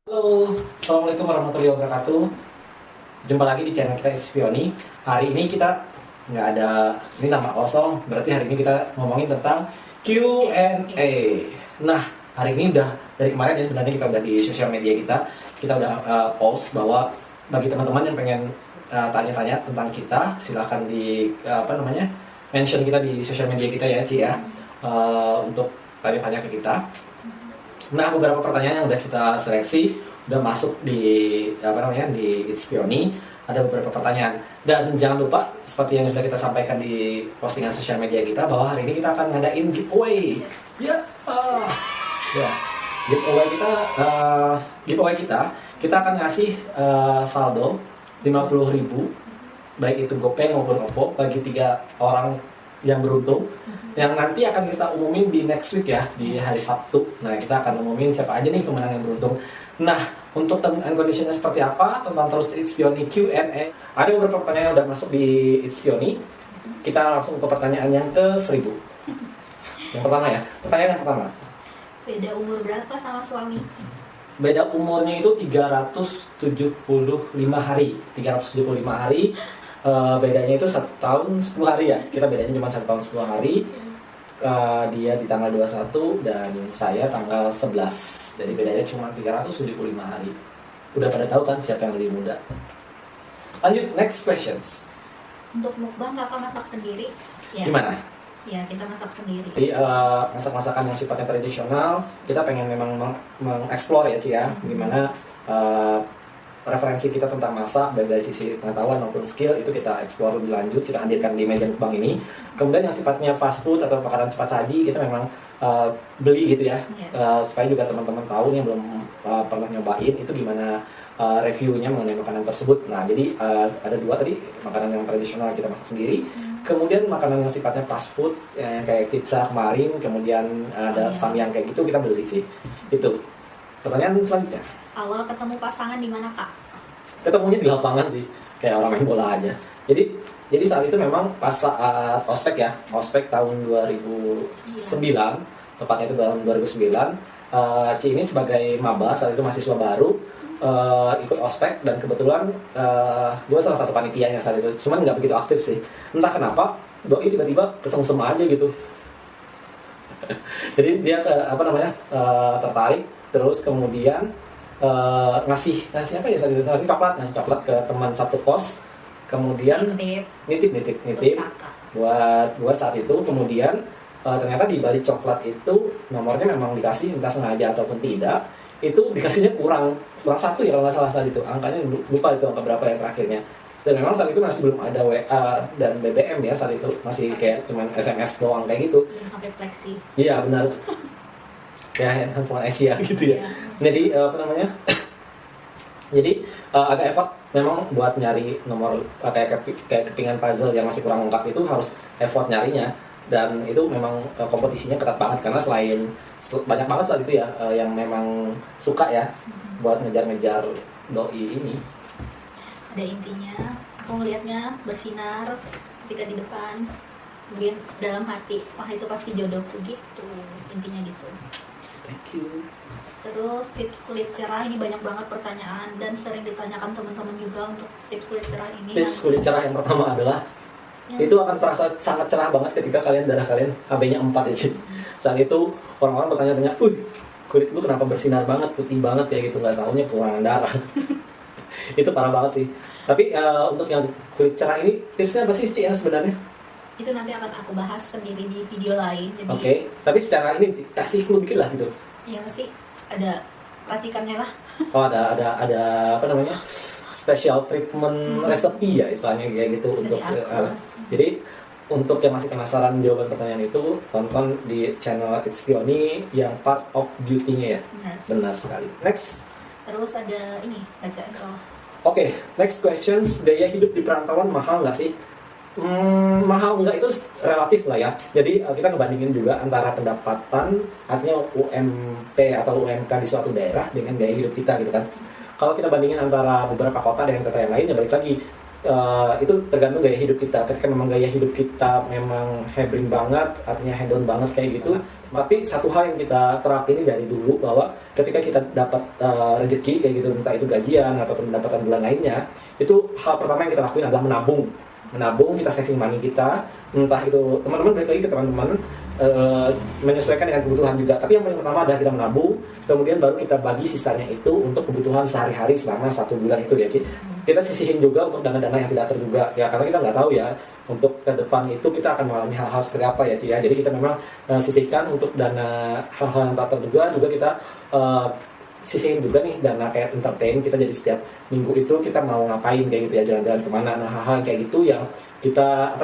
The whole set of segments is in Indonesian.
Halo, Assalamualaikum warahmatullahi wabarakatuh. Jumpa lagi di channel kita Espioni. Hari ini kita nggak ada, ini nama kosong, berarti hari ini kita ngomongin tentang Q&A. Nah, hari ini udah, dari kemarin ya sebenarnya kita udah di sosial media kita udah post bahwa bagi teman-teman yang pengen tanya-tanya tentang kita, silahkan di mention kita di sosial media kita ya, Ci ya, untuk tanya-tanya ke kita. Nah, beberapa pertanyaan yang udah kita seleksi udah masuk di di Itspioni. Ada beberapa pertanyaan, dan jangan lupa seperti yang sudah kita sampaikan di postingan sosial media kita bahwa hari ini kita akan ngadain giveaway. Ya, ya, giveaway kita akan ngasih saldo 50.000, baik itu GoPay maupun OVO, bagi 3 orang yang beruntung, yang nanti akan kita umumin di next week ya, di hari Sabtu. Nah, kita akan umumin siapa aja nih pemenang yang beruntung. Nah, untuk term and conditionnya seperti apa, tentang terus Itspioni Q&A, ada beberapa pertanyaan yang udah masuk di Itspioni. Kita langsung ke pertanyaan yang ke 1000. Yang pertama ya, pertanyaan yang pertama. Beda umur berapa sama suami? Beda umurnya itu 375 hari. 375 hari. Bedanya itu 1 tahun 10 hari ya. Kita bedanya cuma 1 tahun 10 hari. Dia di tanggal 21 dan saya tanggal 11. Jadi bedanya cuma 375 hari. Udah pada tahu kan siapa yang lebih muda? Lanjut, next questions. Untuk mukbang kakak masak sendiri? Ya. Gimana? Ya, kita masak sendiri. Jadi masak-masakan yang sifatnya tradisional, kita pengen memang mengeksplor ya Ci ya, gimana referensi kita tentang masak, baik dari sisi pengetahuan maupun skill, itu kita eksplor lebih lanjut, kita hadirkan di meja mukbang ini. Kemudian yang sifatnya fast food atau makanan cepat saji, kita memang beli gitu ya, supaya juga teman-teman tahu nih yang belum pernah nyobain itu gimana reviewnya mengenai makanan tersebut. Nah, jadi ada 2 tadi, makanan yang tradisional kita masak sendiri, kemudian makanan yang sifatnya fast food yang kayak pizza kemarin, kemudian ada samyang kayak gitu, kita beli sih. Itu. Pertanyaan selanjutnya. Awal ketemu pasangan di mana, Kak? Ketemunya di lapangan sih, kayak orang main bola aja. Jadi saat itu memang pas saat ospek ya, ospek tahun 2009, tepatnya itu tahun 2009. Ci ini sebagai maba, saat itu mahasiswa baru, ikut ospek, dan kebetulan gue salah satu panitianya saat itu, cuman nggak begitu aktif sih. Entah kenapa, doi tiba-tiba kesengsem aja gitu. Jadi dia tertarik, terus kemudian ngasih apa ya saat itu, ngasih coklat ke teman satu kos, kemudian nitip buat saat itu. Kemudian ternyata di balik coklat itu nomornya memang dikasih, entah sengaja ataupun tidak, itu dikasihnya kurang 1 ya kalau nggak salah saat itu, angkanya lupa itu angka berapa yang terakhirnya. Dan memang saat itu masih belum ada WA dan BBM ya, saat itu masih kayak cuman SMS doang kayak gitu. Sampai flexi. Iya benar. Ya, handphone Asia gitu ya. Jadi agak effort memang buat nyari nomor kayak kepingan puzzle yang masih kurang lengkap, itu harus effort nyarinya, dan itu memang kompetisinya ketat banget karena selain banyak banget saat itu ya yang memang suka ya buat ngejar-ngejar doi ini. Ada intinya, aku ngelihatnya bersinar ketika di depan, kemudian dalam hati, wah itu pasti jodohku gitu, intinya gitu. Thank you. Terus tips kulit cerah, ini banyak banget pertanyaan dan sering ditanyakan teman-teman juga untuk tips kulit cerah ini. Tips kulit cerah yang pertama adalah itu akan terasa sangat cerah banget ketika darah kalian HB-nya 4 ya Cid. Saat itu orang-orang bertanya-tanya, kulit lu kenapa bersinar banget, putih banget kayak gitu, nggak taunya kekurangan darah. Itu parah banget sih. Tapi untuk yang kulit cerah ini tipsnya apa sih Cid yang sebenarnya? Itu nanti akan aku bahas sendiri di video lain. Jadi Oke, tapi secara ini kasih clue dikit lah gitu. ya mesti ada racikannya lah. Oh, ada special treatment resepi ya istilahnya kayak gitu. Untuk jadi untuk yang masih penasaran jawaban pertanyaan itu, tonton di channel Itspioni yang part of beauty-nya ya. Benar sekali. Next. Terus ada ini, bacaan soal. Oke, next questions. Biaya hidup di perantauan mahal nggak sih? Mahal enggak itu relatif lah ya. Jadi kita ngebandingin juga antara pendapatan, artinya UMP atau UMK di suatu daerah dengan gaya hidup kita gitu kan. Kalau kita bandingin antara beberapa kota dengan kota yang lain, ya balik lagi itu tergantung gaya hidup kita. Ketika memang gaya hidup kita memang hebring banget, artinya hedon banget kayak gitu. Tapi satu hal yang kita terapin dari dulu, bahwa ketika kita dapat rezeki kayak gitu, entah itu gajian ataupun pendapatan bulan lainnya, itu hal pertama yang kita lakuin adalah menabung, kita saving money kita. Entah itu teman-teman, balik lagi ke teman-teman, menyesuaikan dengan kebutuhan juga. Tapi yang paling pertama adalah kita menabung, kemudian baru kita bagi sisanya itu untuk kebutuhan sehari-hari selama 1 bulan itu ya, Ci. Kita sisihin juga untuk dana-dana yang tidak terduga ya, karena kita nggak tahu ya untuk ke depan itu kita akan mengalami hal-hal seperti apa ya, Ci ya. Jadi kita memang sisihkan untuk dana hal-hal yang tak terduga. Juga kita sisihin juga nih dana kayak entertain kita, jadi setiap minggu itu kita mau ngapain kayak gitu ya, jalan-jalan kemana. Nah, hal-hal kayak gitu yang kita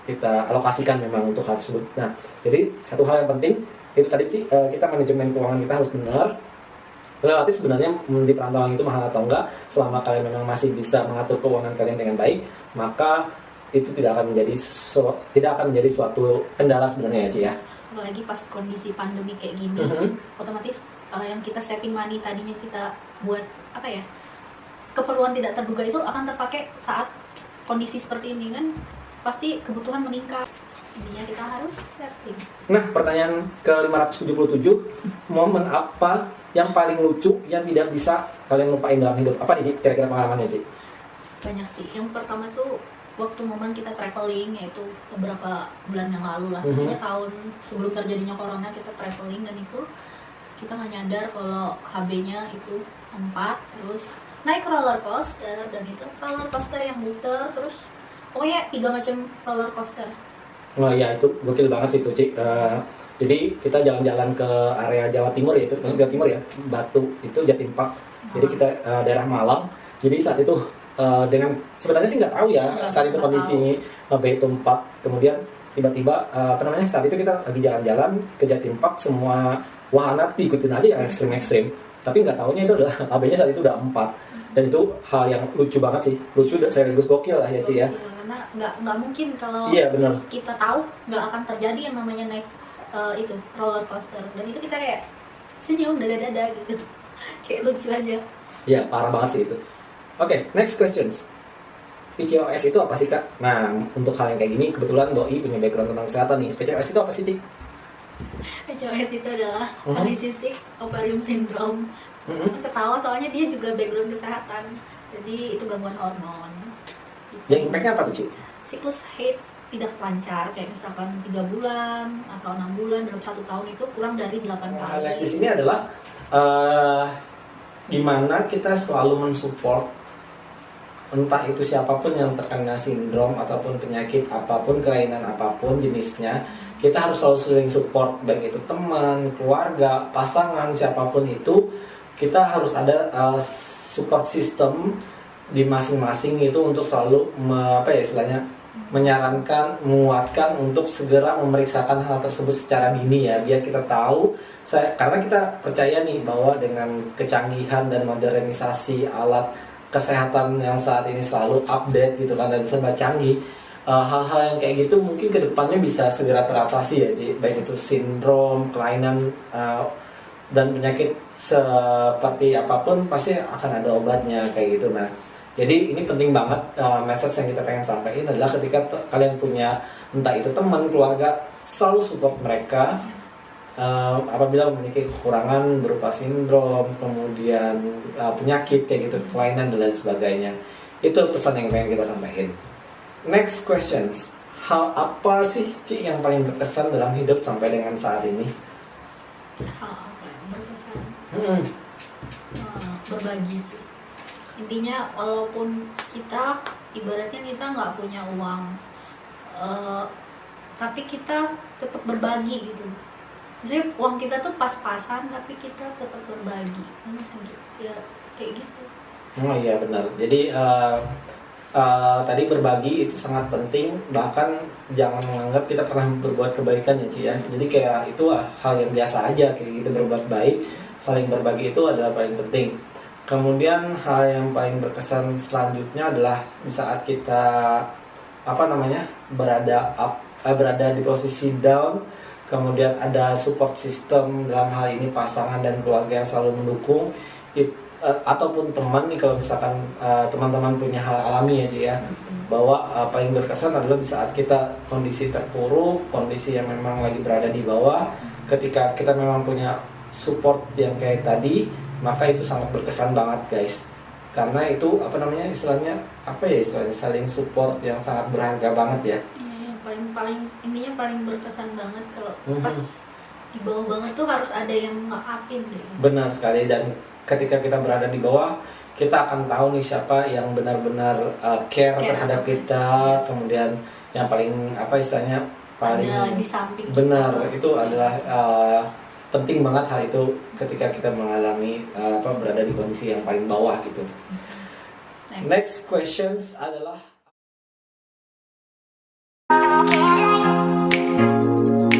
kita alokasikan memang untuk hal tersebut. Nah, jadi satu hal yang penting itu tadi, Ci, kita manajemen keuangan kita harus benar. Relatif sebenarnya di perantauan itu mahal atau enggak, selama kalian memang masih bisa mengatur keuangan kalian dengan baik, maka itu tidak akan menjadi suatu kendala sebenarnya ya, Ci ya. Apalagi pas kondisi pandemi kayak gini, otomatis yang kita saving money tadinya kita buat keperluan tidak terduga itu akan terpakai saat kondisi seperti ini kan, pasti kebutuhan meningkat. Intinya kita harus saving. Nah, pertanyaan ke-577, momen apa yang paling lucu yang tidak bisa kalian lupain dalam hidup? Apa nih, Ci, kira-kira pengalamannya, Ci? Banyak sih. Yang pertama tuh waktu momen kita traveling, yaitu beberapa bulan yang lalu lah. Intinya tahun sebelum terjadinya corona kita traveling, dan itu kita nggak nyadar kalau HB-nya itu 4, terus naik roller coaster, dan itu roller coaster yang muter, terus pokoknya 3 macam roller coaster. Oh ya, itu gokil banget sih itu, Ci. Jadi kita jalan-jalan ke area Jawa Timur ya, itu maksud Jawa Timur ya, Batu itu Jatim Park. Jadi kita daerah Malang. Jadi saat itu dengan sebenarnya sih nggak tahu ya saat itu kondisi HB itu 4. Kemudian tiba-tiba saat itu kita lagi jalan-jalan ke Jatim Park, semua wahana diikutin aja yang ekstrim-ekstrim, tapi nggak tahunya itu adalah HB-nya saat itu udah 4. Dan itu hal yang lucu banget sih, lucu dan sekaligus gokil lah ya, Ci ya. Karena nggak mungkin kalau bener. Kita tahu nggak akan terjadi yang namanya naik itu roller coaster, dan itu kita kayak senyum dada-dada gitu kayak lucu aja. Iya, parah banget sih itu. Oke, next questions. PCOS itu apa sih, Kak? Nah, untuk hal yang kayak gini, kebetulan Doi punya background tentang kesehatan nih. PCOS itu apa sih, Ci? PCOS itu adalah polycystic ovarium syndrome. Ketawa soalnya dia juga background kesehatan, jadi itu gangguan hormon. Yang impact-nya apa tuh, Ci? Siklus haid tidak lancar, kayak misalkan 3 bulan atau 6 bulan dalam 1 tahun itu kurang dari 8 kali. Highlight di sini adalah gimana kita selalu mensupport entah itu siapapun yang terkena sindrom ataupun penyakit apapun, kelainan apapun jenisnya, kita harus selalu sering support, baik itu teman, keluarga, pasangan, siapapun itu, kita harus ada support system di masing-masing itu untuk selalu menyarankan, menguatkan untuk segera memeriksakan hal tersebut secara dini ya, biar kita tahu. Karena kita percaya nih bahwa dengan kecanggihan dan modernisasi alat kesehatan yang saat ini selalu update gitu kan, dan serba canggih, hal-hal yang kayak gitu mungkin kedepannya bisa segera teratasi ya, Ci. Baik itu sindrom, kelainan, dan penyakit seperti apapun pasti akan ada obatnya kayak gitu. Nah, jadi ini penting banget, message yang kita pengen sampaikan adalah ketika kalian punya entah itu teman, keluarga, selalu support mereka apabila memiliki kekurangan berupa sindrom, kemudian penyakit kayak gitu, kelainan dan lain sebagainya. Itu pesan yang pengen kita sampaikan. Next questions. Hal apa sih, Ci, yang paling berkesan dalam hidup sampai dengan saat ini? Hal apa yang berkesan? Berbagi sih. Intinya walaupun kita ibaratnya kita nggak punya uang, tapi kita tetap berbagi gitu. Maksudnya uang kita tuh pas-pasan, tapi kita tetap berbagi. Ya kayak gitu. Oh iya benar. Jadi tadi berbagi itu sangat penting. Bahkan jangan menganggap kita pernah berbuat kebaikan ya, Ci ya. Jadi kayak itu hal yang biasa aja, kayak gitu berbuat baik, saling berbagi itu adalah paling penting. Kemudian hal yang paling berkesan selanjutnya adalah di saat kita berada di posisi down, kemudian ada support system, dalam hal ini pasangan dan keluarga yang selalu mendukung. ataupun teman nih, kalau misalkan teman-teman punya hal alami aja ya, bahwa paling berkesan adalah di saat kita kondisi terpuruk, kondisi yang memang lagi berada di bawah, ketika kita memang punya support yang kayak tadi, maka itu sangat berkesan banget guys. Karena itu apa namanya istilahnya saling support yang sangat berharga banget ya. Iya, yang paling intinya paling berkesan banget kalau pas di bawah banget tuh harus ada yang nge-upin deh. Benar sekali, dan ketika kita berada di bawah, kita akan tahu nih siapa yang benar-benar care terhadap sama kita, yes. Kemudian yang paling istilahnya paling ada di samping benar kita. itu adalah penting banget hal itu ketika kita mengalami berada di kondisi yang paling bawah gitu. Next questions adalah